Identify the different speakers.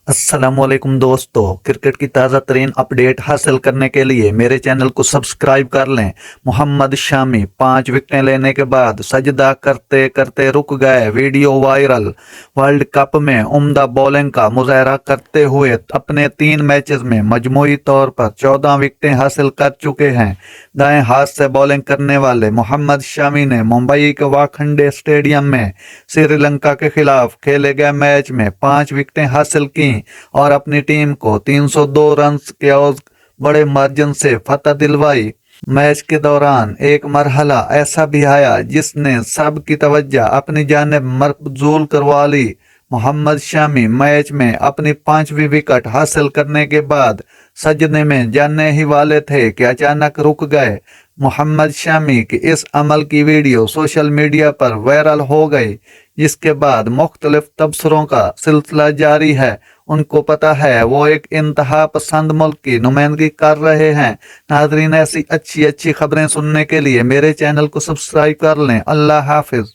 Speaker 1: अस्सलाम वालेकुम दोस्तों, क्रिकेट की ताज़ा तरीन अपडेट हासिल करने के लिए मेरे चैनल को सब्सक्राइब कर लें। मोहम्मद शामी 5 विकेटें लेने के बाद सजदा करते करते रुक गए, वीडियो वायरल। वर्ल्ड कप में उम्दा बॉलिंग का मुजाहरा करते हुए अपने 3 मैचेस में मजमूई तौर पर 14 विकेटें हासिल कर चुके हैं। दाएं हाथ से बॉलिंग करने वाले मोहम्मद शामी ने मुंबई के वानखेड़े स्टेडियम में श्रीलंका के खिलाफ खेले गए मैच में 5 विकेटें हासिल की और अपनी टीम को 302 रन के बड़े मार्जिन से फतह दिलवाई। मैच के दौरान एक मरहला ऐसा भी आया जिसने सबकी तवज्जो अपनी जानिब मबजूल करवा ली। मोहम्मद शामी मैच में अपनी 5वीं विकेट हासिल करने के बाद सजदे में जाने ही वाले थे कि अचानक रुक गए। मोहम्मद शामी की इस अमल की वीडियो सोशल मीडिया पर वायरल हो गई, जिसके बाद मुख्तलिफ तबसरों का सिलसिला जारी है। उनको पता है वो एक इंतहा पसंद मुल्क की नुमाइंदगी कर रहे हैं। नाजरीन, ऐसी अच्छी अच्छी खबरें सुनने के लिए मेरे चैनल को सब्सक्राइब कर लें। अल्लाह हाफिज।